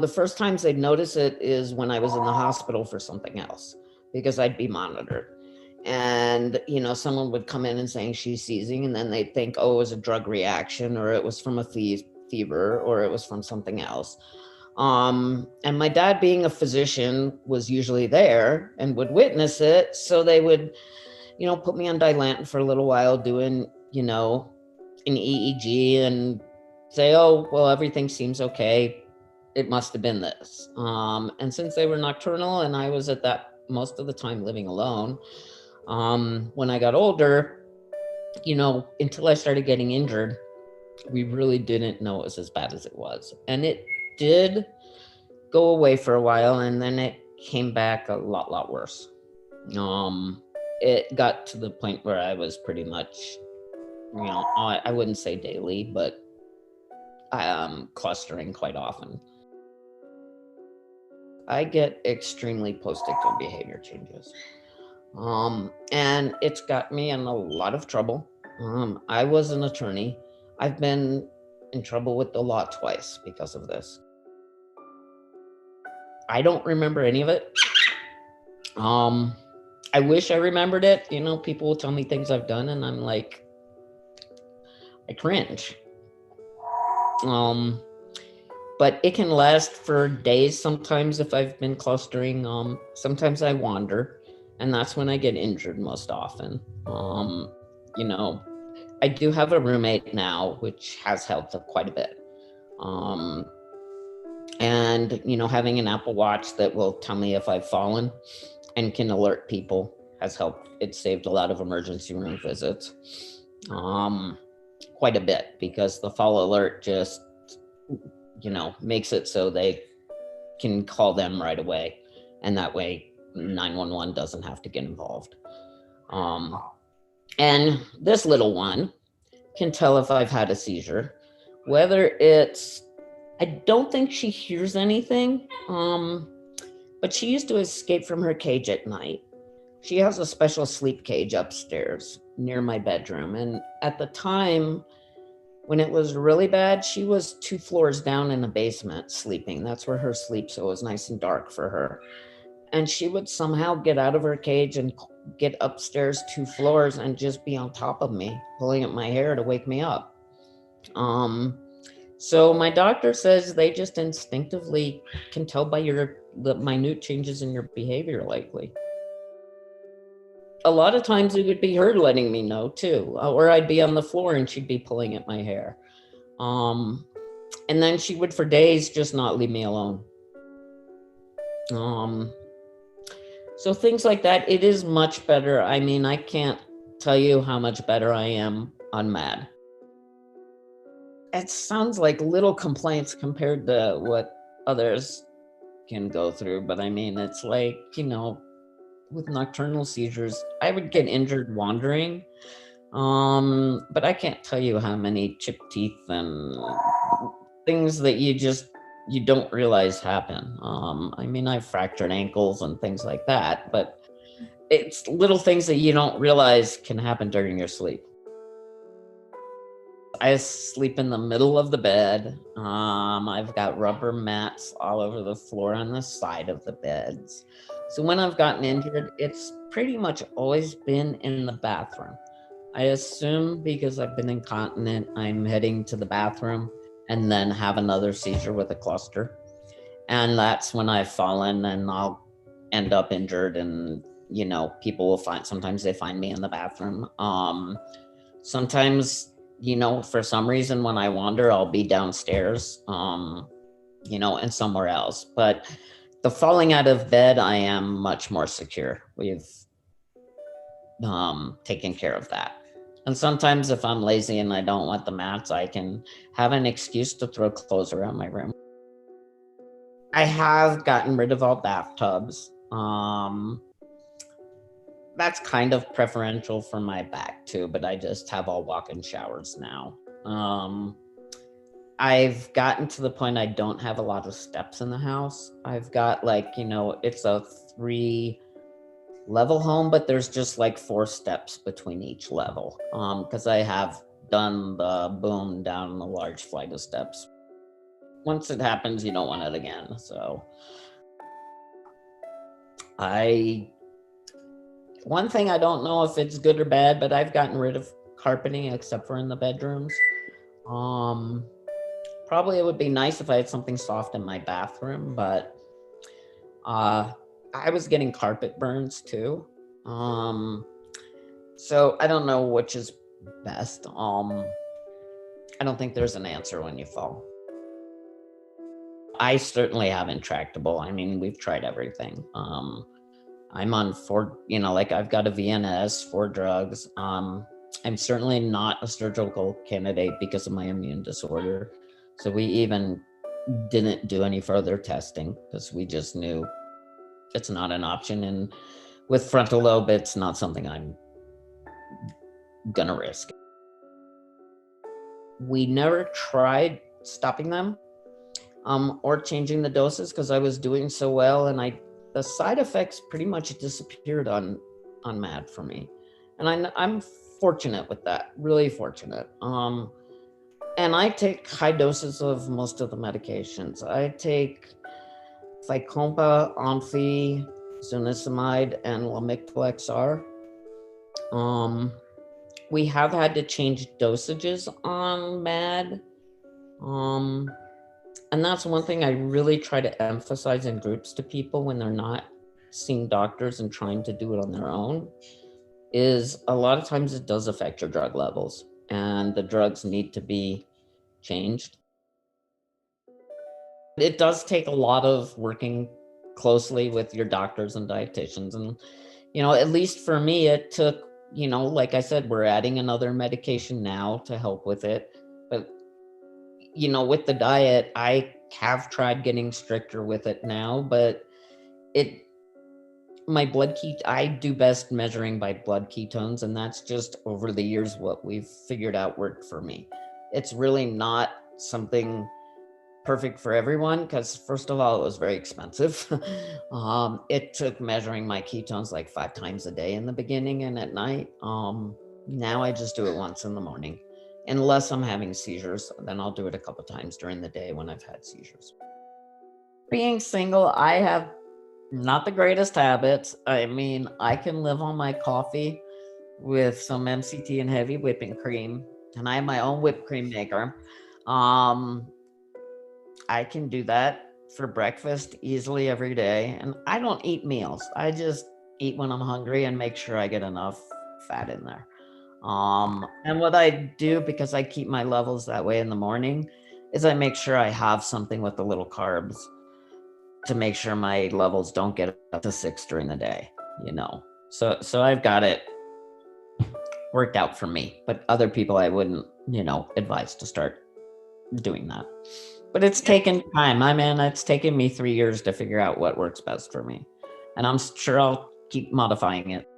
The first times they'd notice it is when I was in the hospital for something else, because I'd be monitored. And, someone would come in and saying she's seizing, and then they'd think, oh, it was a drug reaction, or it was from a fever, or it was from something else. And my dad, being a physician, was usually there and would witness it. So they would, put me on Dilantin for a little while, doing, an EEG, and say, oh, well, everything seems okay. It must have been this. And since they were nocturnal and I was at that most of the time living alone, when I got older, until I started getting injured, we really didn't know it was as bad as it was. And it did go away for a while, and then it came back a lot worse. It got to the point where I was pretty much, I wouldn't say daily, but clustering quite often. I get extremely postictal behavior changes. And it's got me in a lot of trouble. I was an attorney. I've been in trouble with the law twice because of this. I don't remember any of it. I wish I remembered it. People will tell me things I've done, and I'm like, I cringe. But it can last for days sometimes if I've been clustering. Sometimes I wander, and that's when I get injured most often. I do have a roommate now, which has helped quite a bit. And, having an Apple Watch that will tell me if I've fallen and can alert people has helped. It saved a lot of emergency room visits, quite a bit, because the fall alert just, makes it so they can call them right away. And that way 911 doesn't have to get involved. And this little one can tell if I've had a seizure, whether it's, I don't think she hears anything, but she used to escape from her cage at night. She has a special sleep cage upstairs near my bedroom. And at the time, when it was really bad, she was 2 floors down in the basement sleeping. That's where her sleep, so it was nice and dark for her. And she would somehow get out of her cage and get upstairs 2 floors and just be on top of me, pulling at my hair to wake me up. So my doctor says they just instinctively can tell by the minute changes in your behavior lately. A lot of times it would be her letting me know too, or I'd be on the floor and she'd be pulling at my hair. And then she would for days just not leave me alone. So things like that, it is much better. I mean, I can't tell you how much better I am on MAD. It sounds like little complaints compared to what others can go through. But I mean, it's like, with nocturnal seizures, I would get injured wandering. But I can't tell you how many chipped teeth and things that you don't realize happen. I mean, I've fractured ankles and things like that, but it's little things that you don't realize can happen during your sleep. I sleep in the middle of the bed. I've got rubber mats all over the floor on the side of the beds. So when I've gotten injured, it's pretty much always been in the bathroom. I assume because I've been incontinent, I'm heading to the bathroom and then have another seizure with a cluster. And that's when I've fallen and I'll end up injured, and, people will sometimes they find me in the bathroom. Sometimes, for some reason when I wander, I'll be downstairs, and somewhere else. But the falling out of bed, I am much more secure. We've taken care of that. And sometimes if I'm lazy and I don't want the mats, I can have an excuse to throw clothes around my room. I have gotten rid of all bathtubs. That's kind of preferential for my back too, but I just have all walk-in showers now. I've gotten to the point I don't have a lot of steps in the house. I've got it's a 3-level home, but there's just 4 steps between each level, because I have done the boom down a large flight of steps. once it happens, you don't want it again. So one thing I don't know if it's good or bad, but I've gotten rid of carpeting except for in the bedrooms. Probably it would be nice if I had something soft in my bathroom, but I was getting carpet burns too. So I don't know which is best. I don't think there's an answer when you fall. I certainly have Intractable. I mean, we've tried everything. I'm on 4, like I've got a VNS, 4 drugs. I'm certainly not a surgical candidate because of my immune disorder. So we even didn't do any further testing because we just knew it's not an option. And with frontal lobe, it's not something I'm gonna risk. We never tried stopping them or changing the doses because I was doing so well, and the side effects pretty much disappeared on MAD for me, and I'm fortunate with that, really fortunate. And I take high doses of most of the medications. I take Fycompa, Onfi, Zonisamide, and Lamictal XR. We have had to change dosages on MAD. And that's one thing I really try to emphasize in groups to people when they're not seeing doctors and trying to do it on their own, is a lot of times it does affect your drug levels and the drugs need to be changed. It does take a lot of working closely with your doctors and dietitians. And, at least for me, it took, like I said, we're adding another medication now to help with it. But, with the diet, I have tried getting stricter with it now, but I do best measuring by blood ketones, and that's just over the years what we've figured out worked for me. It's really not something perfect for everyone because, first of all, it was very expensive. It took measuring my ketones like 5 times a day in the beginning and at night. Now I just do it once in the morning. Unless I'm having seizures, then I'll do it a couple times during the day when I've had seizures. Being single, I have not the greatest habits. I mean, I can live on my coffee with some MCT and heavy whipping cream, and I have my own whipped cream maker. I can do that for breakfast easily every day, and I don't eat meals. I just eat when I'm hungry and make sure I get enough fat in there. And what I do, because I keep my levels that way in the morning, is I make sure I have something with the little carbs to make sure my levels don't get up to 6 during the day, So I've got it worked out for me, but other people I wouldn't, advise to start doing that. But it's taken time. It's taken me 3 years to figure out what works best for me. And I'm sure I'll keep modifying it.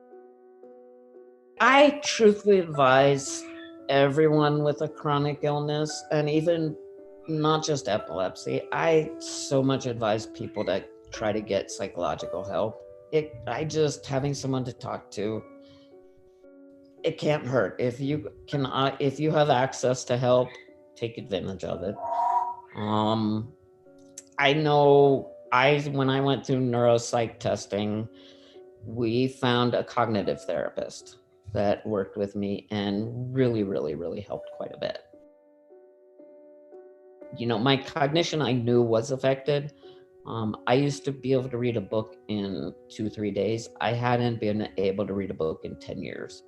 I truthfully advise everyone with a chronic illness, and even not just epilepsy, I so much advise people to try to get psychological help. Having someone to talk to, it can't hurt. If you have access to help, take advantage of it. I know when I went through neuropsych testing, we found a cognitive therapist that worked with me and really, really, really helped quite a bit. My cognition I knew was affected. I used to be able to read a book in 2-3 days. I hadn't been able to read a book in 10 years.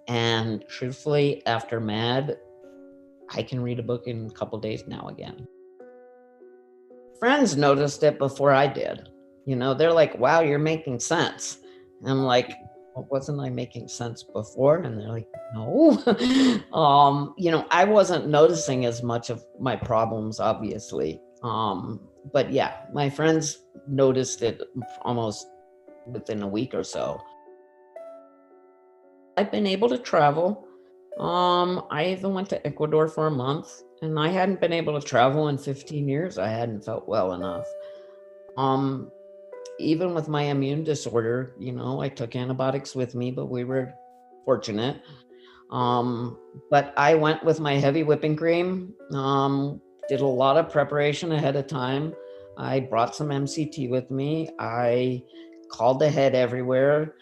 And truthfully, after MAD, I can read a book in a couple days now again. Friends noticed it before I did. They're like, wow, you're making sense. And I'm like, well, wasn't I making sense before? And they're like, no. I wasn't noticing as much of my problems, obviously. But yeah, my friends noticed it almost within a week or so. I've been able to travel. I even went to Ecuador for a month, and I hadn't been able to travel in 15 years. I hadn't felt well enough. Even with my immune disorder, I took antibiotics with me, but we were fortunate. But I went with my heavy whipping cream, Did a lot of preparation ahead of time. I brought some MCT with me. I called ahead everywhere.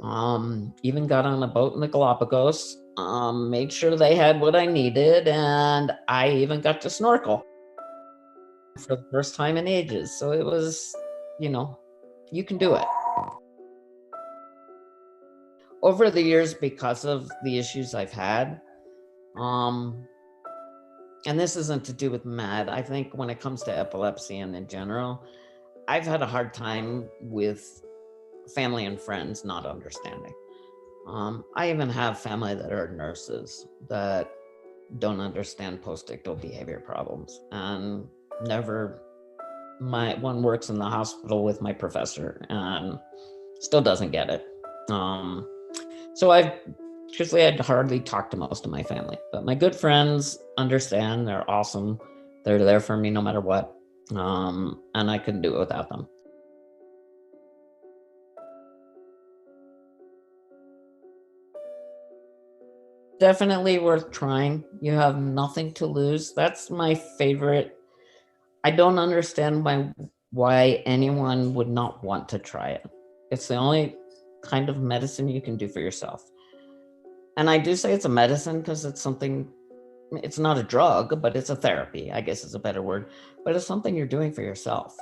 Even got on a boat in the Galapagos. Made sure they had what I needed, and I even got to snorkel for the first time in ages. So it was, you can do it. Over the years, because of the issues I've had, and this isn't to do with MAD, I think when it comes to epilepsy and in general, I've had a hard time with family and friends not understanding. I even have family that are nurses that don't understand postictal behavior problems, and my one works in the hospital with my professor and still doesn't get it. So I've truthfully had hardly talked to most of my family, but my good friends understand. They're awesome. They're there for me no matter what. And I couldn't do it without them. Definitely worth trying. You have nothing to lose. That's my favorite. I don't understand why anyone would not want to try it. It's the only kind of medicine you can do for yourself. And I do say it's a medicine because it's not a drug, but it's a therapy, I guess is a better word. But it's something you're doing for yourself.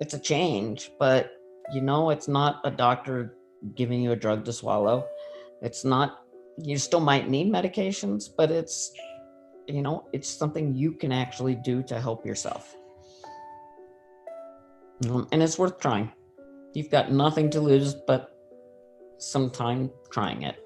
It's a change, but it's not a doctor giving you a drug to swallow. It's not, you still might need medications, but it's something you can actually do to help yourself. And it's worth trying. You've got nothing to lose but some time trying it.